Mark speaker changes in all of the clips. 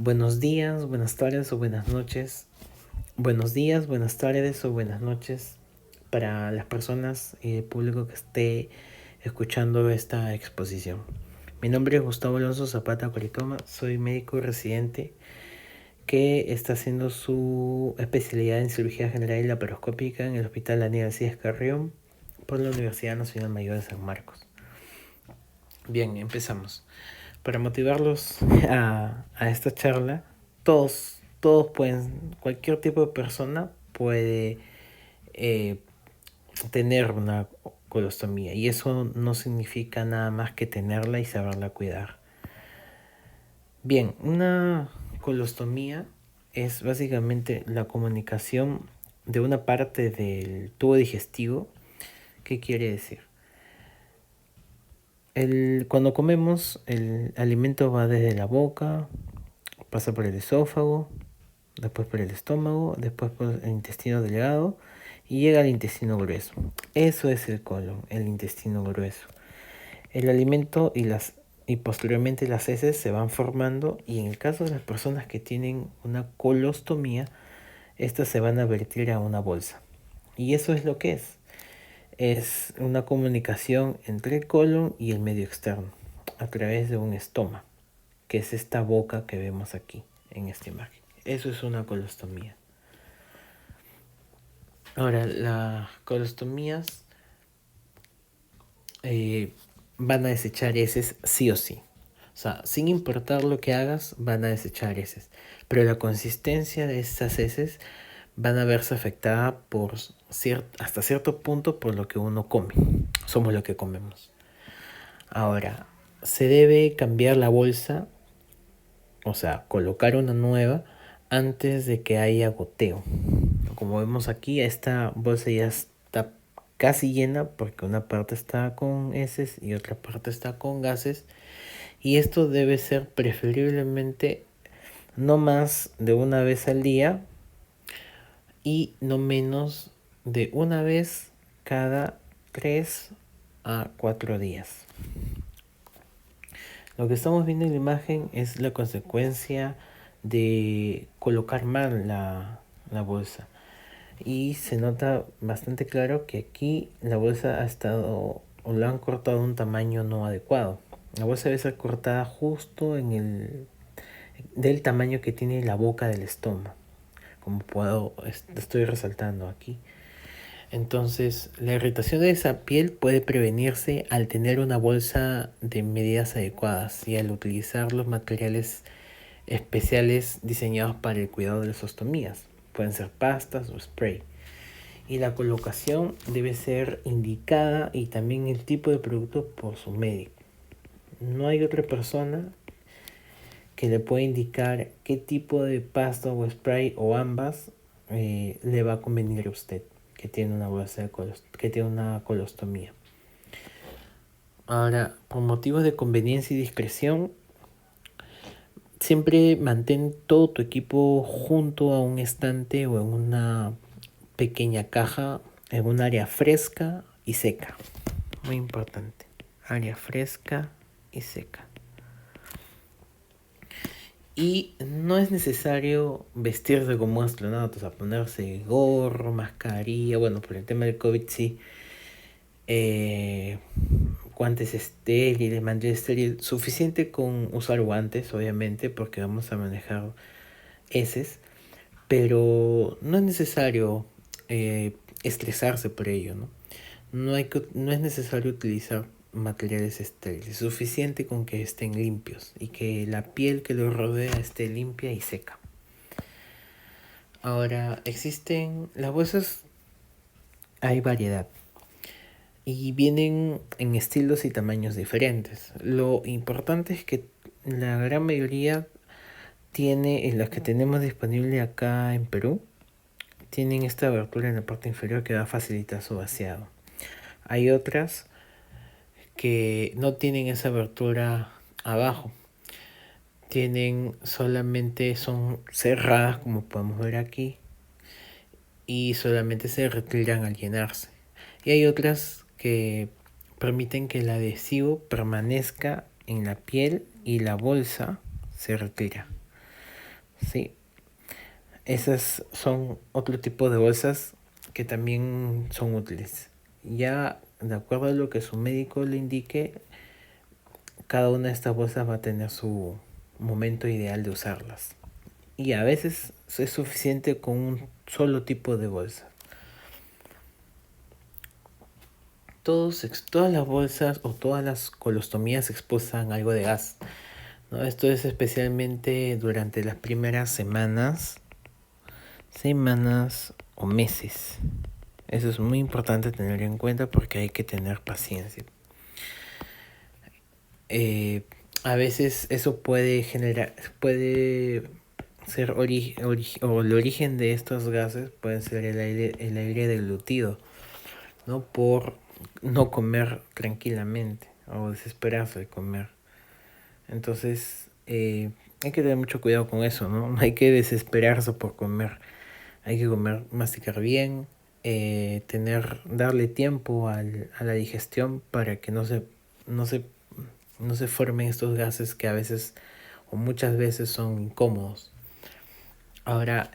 Speaker 1: Buenos días, buenas tardes o buenas noches. Buenos días, buenas tardes o buenas noches para las personas y el público que esté escuchando esta exposición. Mi nombre es Gustavo Alonso Zapata Coritoma, soy médico residente que está haciendo su especialidad en cirugía general y laparoscópica en el Hospital Aníbal Cíes Carrión por la Universidad Nacional Mayor de San Marcos. Bien, empezamos. Para motivarlos a esta charla, todos pueden, cualquier tipo de persona puede eh, tener una colostomía, y eso no significa nada más que tenerla y saberla cuidar. Bien, una colostomía es básicamente la comunicación de una parte del tubo digestivo. ¿Qué quiere decir? Cuando comemos, el alimento va desde la boca, pasa por el esófago, después por el estómago, después por el intestino delgado y llega al intestino grueso. Eso es el colon, el intestino grueso. El alimento y posteriormente las heces se van formando, y en el caso de las personas que tienen una colostomía, estas se van a vertir a una bolsa. Y eso es lo que es. Es una comunicación entre el colon y el medio externo a través de un estoma, que es esta boca que vemos aquí en esta imagen. Eso es una colostomía. Ahora, las colostomías van a desechar heces sí o sí. O sea, sin importar lo que hagas, van a desechar heces. Pero la consistencia de estas heces van a verse afectada hasta cierto punto por lo que uno come. Somos lo que comemos. Ahora, se debe cambiar la bolsa, o sea, colocar una nueva antes de que haya goteo. Como vemos aquí, esta bolsa ya está casi llena porque una parte está con heces y otra parte está con gases. Y esto debe ser preferiblemente no más de una vez al día y no menos de una vez cada 3 a 4 días. Lo que estamos viendo en la imagen es la consecuencia de colocar mal la bolsa. Y se nota bastante claro que aquí la bolsa ha estado o la han cortado de un tamaño no adecuado. La bolsa debe ser cortada justo del tamaño que tiene la boca del estómago, como estoy resaltando aquí. Entonces, la irritación de esa piel puede prevenirse al tener una bolsa de medidas adecuadas y al utilizar los materiales especiales diseñados para el cuidado de las ostomías. Pueden ser pastas o spray. Y la colocación debe ser indicada, y también el tipo de producto, por su médico. No hay otra persona que le pueda indicar qué tipo de pasta o spray o ambas le va a convenir a usted que tiene que tiene una colostomía. Ahora, por motivos de conveniencia y discreción, siempre mantén todo tu equipo junto a un estante o en una pequeña caja, en un área fresca y seca. Muy importante. Área fresca y seca. Y no es necesario vestirse como astronautas, a ponerse gorro, mascarilla. Bueno, por el tema del COVID sí. Guantes estériles, mantén estéril. Suficiente con usar guantes, obviamente, porque vamos a manejar heces. Pero no es necesario estresarse por ello, ¿no? No es necesario utilizar materiales estériles. Es suficiente con que estén limpios y que la piel que los rodea esté limpia y seca. Ahora, existen las bolsas, hay variedad y vienen en estilos y tamaños diferentes. Lo importante es que la gran mayoría tiene, en las que tenemos disponible acá en Perú, tienen esta abertura en la parte inferior que va a facilitar su vaciado. Hay otras que no tienen esa abertura abajo. Son cerradas, como podemos ver aquí, y solamente se retiran al llenarse. Y hay otras que permiten que el adhesivo permanezca en la piel y la bolsa se retira. ¿sí? Esas son otro tipo de bolsas que también son útiles. Ya de acuerdo a lo que su médico le indique, cada una de estas bolsas va a tener su momento ideal de usarlas. Y a veces es suficiente con un solo tipo de bolsa. Todas las bolsas o todas las colostomías expulsan algo de gas, ¿no? Esto es especialmente durante las primeras semanas o meses. Eso es muy importante tener en cuenta porque hay que tener paciencia. A veces eso puede ser o el origen de estos gases puede ser el aire deglutido, ¿no? Por no comer tranquilamente o desesperarse de comer. Entonces, hay que tener mucho cuidado con eso, ¿no? No hay que desesperarse por comer. Hay que comer, masticar bien, darle tiempo a la digestión para que no se, no se formen estos gases que a veces o muchas veces son incómodos. Ahora,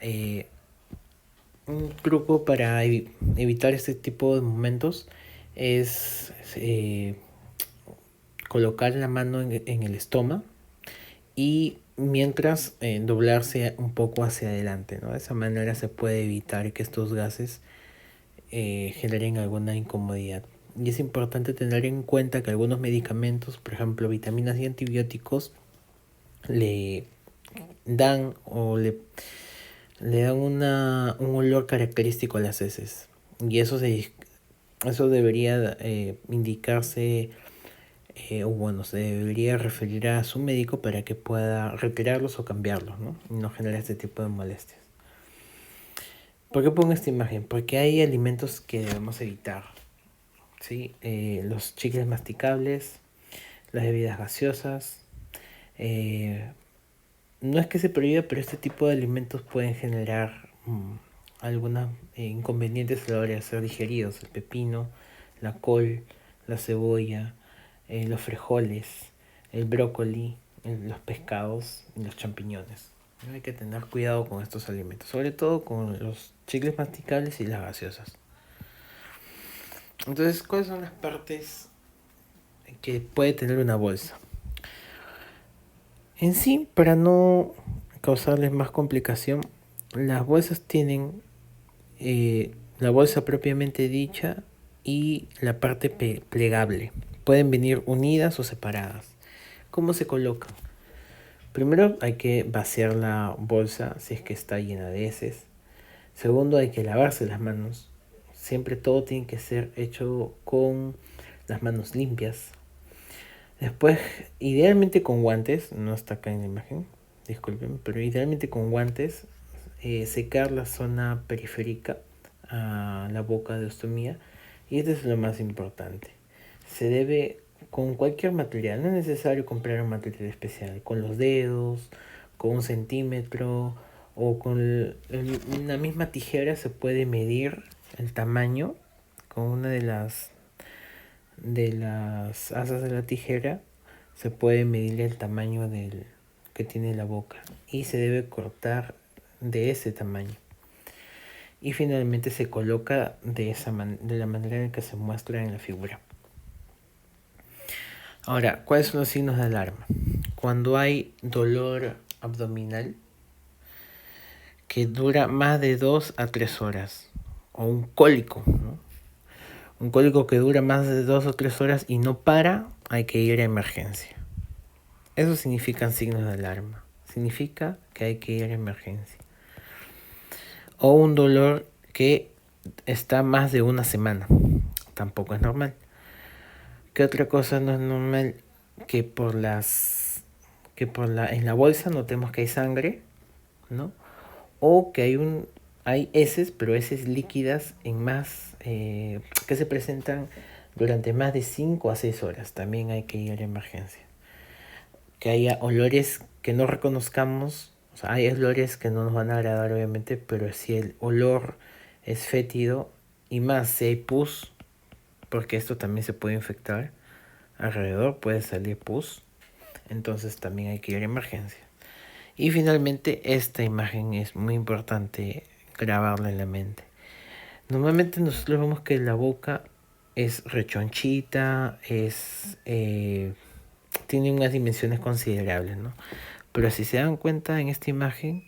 Speaker 1: un truco para evitar este tipo de momentos es colocar la mano en el estómago y mientras doblarse un poco hacia adelante, ¿no? De esa manera se puede evitar que estos gases generen alguna incomodidad. Y es importante tener en cuenta que algunos medicamentos, por ejemplo vitaminas y antibióticos, le dan le dan un olor característico a las heces. Y eso debería indicarse, o bueno, se debería referir a su médico para que pueda retirarlos o cambiarlos, ¿no? Y no generar este tipo de molestias. ¿Por qué pongo esta imagen? Porque hay alimentos que debemos evitar, ¿sí? Los chicles masticables, las bebidas gaseosas. eh, no es que se prohíba, pero este tipo de alimentos pueden generar algunos inconvenientes a la hora de ser digeridos. El pepino, la col, la cebolla, los frijoles, el brócoli, los pescados y los champiñones. Hay que tener cuidado con estos alimentos, sobre todo con los chicles masticables y las gaseosas. Entonces, ¿cuáles son las partes que puede tener una bolsa? En sí, para no causarles más complicación, las bolsas tienen la bolsa propiamente dicha y la parte plegable. Pueden venir unidas o separadas. ¿Cómo se colocan? Primero hay que vaciar la bolsa si es que está llena de heces. Segundo, hay que lavarse las manos. Siempre todo tiene que ser hecho con las manos limpias. Después, idealmente con guantes, no está acá en la imagen, disculpen, pero idealmente con guantes, secar la zona periférica a la boca de ostomía. Y esto es lo más importante. Se debe con cualquier material, no es necesario comprar un material especial, con los dedos, con 1 centímetro o con una misma tijera se puede medir el tamaño con una de las asas de la tijera. Se puede medir el tamaño que tiene la boca y se debe cortar de ese tamaño. Y finalmente se coloca de la manera en que se muestra en la figura. Ahora, ¿cuáles son los signos de alarma? Cuando hay dolor abdominal que dura más de 2 a 3 horas, o un cólico, ¿no? Un cólico que dura más de 2 o 3 horas y no para, hay que ir a emergencia. Eso significan signos de alarma. Significa que hay que ir a emergencia. O un dolor que está más de una semana. Tampoco es normal. ¿Qué otra cosa no es normal? Que en la bolsa notemos que hay sangre, ¿no? O que hay heces, pero heces líquidas que se presentan durante más de 5 a 6 horas. También hay que ir a emergencia. Que haya olores que no reconozcamos, o sea, hay olores que no nos van a agradar obviamente, pero si el olor es fétido y más si hay pus, porque esto también se puede infectar, alrededor puede salir pus, entonces también hay que ir a emergencia. Y finalmente, esta imagen es muy importante grabarla en la mente. Normalmente nosotros vemos que la boca es rechonchita, tiene unas dimensiones considerables, ¿no? Pero si se dan cuenta en esta imagen,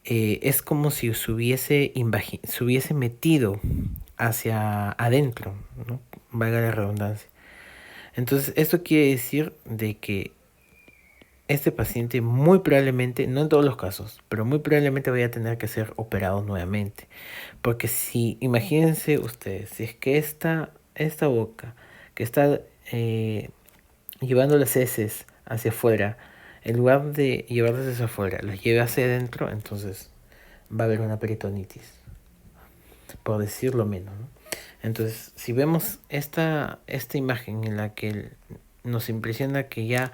Speaker 1: es como si se hubiese metido hacia adentro, ¿no? Valga la redundancia. Entonces, esto quiere decir de que este paciente muy probablemente, no en todos los casos, pero muy probablemente vaya a tener que ser operado nuevamente. Porque si, imagínense ustedes, si es que esta boca que está llevando las heces hacia afuera, en lugar de llevarlas hacia afuera, las lleva hacia adentro, entonces va a haber una peritonitis, por decirlo menos, ¿no? Entonces, si vemos esta imagen en la que nos impresiona que ya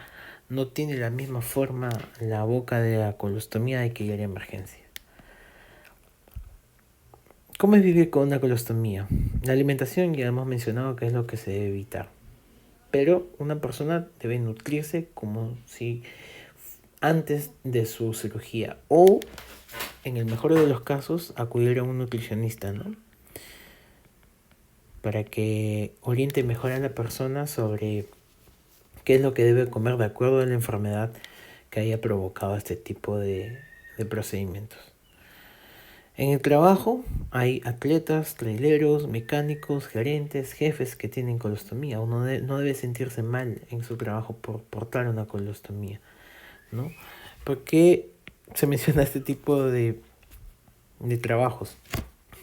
Speaker 1: no tiene la misma forma la boca de la colostomía, hay que ir a emergencia. ¿Cómo es vivir con una colostomía? La alimentación ya hemos mencionado que es lo que se debe evitar. Pero una persona debe nutrirse como si antes de su cirugía, o en el mejor de los casos acudir a un nutricionista, ¿no? Para que oriente mejor a la persona sobre qué es lo que debe comer de acuerdo a la enfermedad que haya provocado este tipo de procedimientos. En el trabajo hay atletas, traileros, mecánicos, gerentes, jefes que tienen colostomía. Uno no debe sentirse mal en su trabajo por portar una colostomía, ¿no? ¿Por qué se menciona este tipo de trabajos?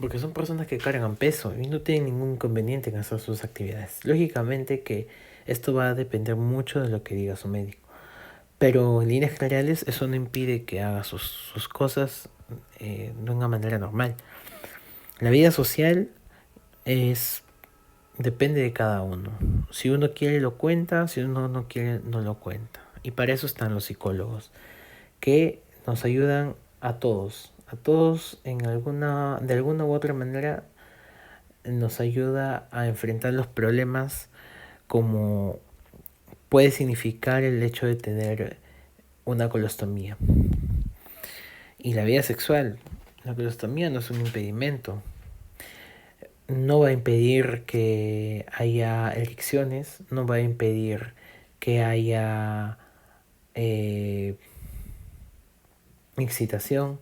Speaker 1: Porque son personas que cargan peso y no tienen ningún inconveniente en hacer sus actividades. Lógicamente que esto va a depender mucho de lo que diga su médico. Pero en líneas generales eso no impide que haga sus cosas de una manera normal. La vida social depende de cada uno. Si uno quiere lo cuenta, si uno no quiere no lo cuenta. Y para eso están los psicólogos, que nos ayudan a todos de alguna u otra manera nos ayuda a enfrentar los problemas, como puede significar el hecho de tener una colostomía. Y la vida sexual, la colostomía no es un impedimento. No va a impedir que haya erecciones, no va a impedir que haya excitación.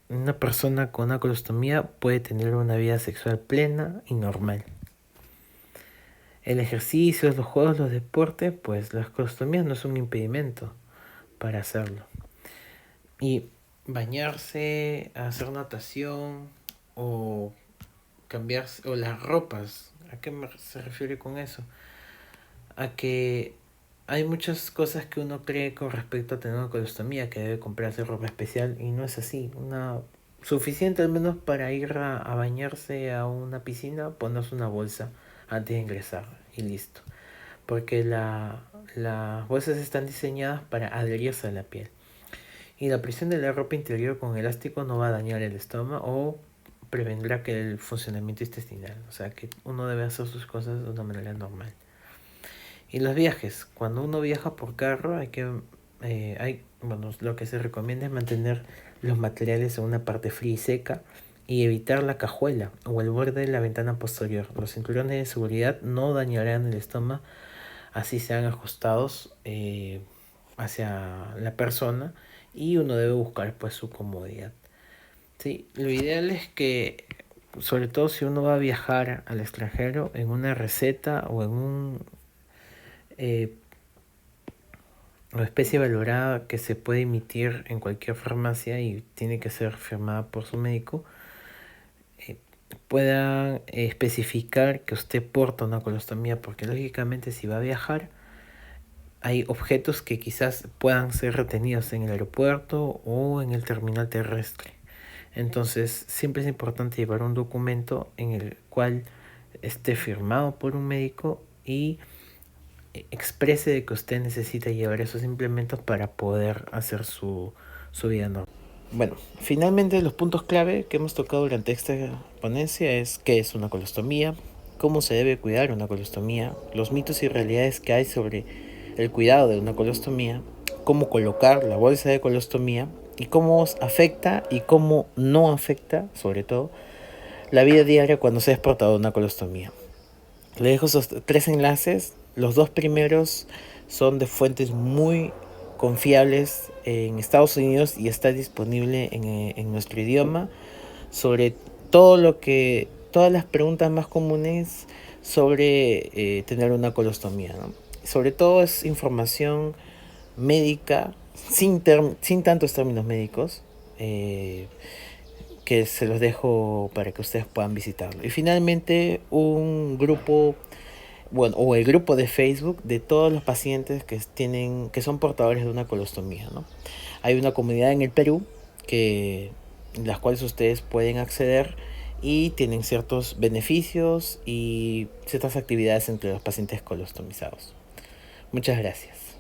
Speaker 1: Una persona con una colostomía puede tener una vida sexual plena y normal. El ejercicio, los juegos, los deportes, pues las colostomías no es un impedimento para hacerlo. Y bañarse, hacer natación o cambiarse, o las ropas, ¿a qué se refiere con eso? A que hay muchas cosas que uno cree con respecto a tener una colostomía, que debe comprarse ropa especial, y no es así. Suficiente al menos para ir a bañarse a una piscina, ponerse una bolsa antes de ingresar y listo. Porque las bolsas están diseñadas para adherirse a la piel. Y la presión de la ropa interior con elástico no va a dañar el estómago o prevendrá que el funcionamiento intestinal. O sea que uno debe hacer sus cosas de una manera normal. Y los viajes. Cuando uno viaja por carro lo que se recomienda es mantener los materiales en una parte fría y seca y evitar la cajuela o el borde de la ventana posterior. Los cinturones de seguridad no dañarán el estómago, así sean ajustados hacia la persona, y uno debe buscar pues su comodidad. Sí, lo ideal es que, sobre todo si uno va a viajar al extranjero, en una receta o en una especie valorada que se puede emitir en cualquier farmacia y tiene que ser firmada por su médico, puedan especificar que usted porta una colostomía, porque lógicamente si va a viajar hay objetos que quizás puedan ser retenidos en el aeropuerto o en el terminal terrestre. Entonces siempre es importante llevar un documento en el cual esté firmado por un médico y exprese de que usted necesita llevar esos implementos para poder hacer su vida normal. Bueno, finalmente los puntos clave que hemos tocado durante esta ponencia es qué es una colostomía, cómo se debe cuidar una colostomía, los mitos y realidades que hay sobre el cuidado de una colostomía, cómo colocar la bolsa de colostomía y cómo afecta y cómo no afecta, sobre todo, la vida diaria cuando se ha exportado una colostomía. Le dejo esos 3 enlaces. Los 2 primeros son de fuentes muy confiables en Estados Unidos y está disponible en nuestro idioma sobre todas las preguntas más comunes sobre tener una colostomía, ¿no? Sobre todo es información médica, sin tantos términos médicos, que se los dejo para que ustedes puedan visitarlo. Y finalmente un grupo, bueno, o el grupo de Facebook de todos los pacientes que son portadores de una colostomía, ¿no? Hay una comunidad en el Perú en las cuales ustedes pueden acceder y tienen ciertos beneficios y ciertas actividades entre los pacientes colostomizados. Muchas gracias.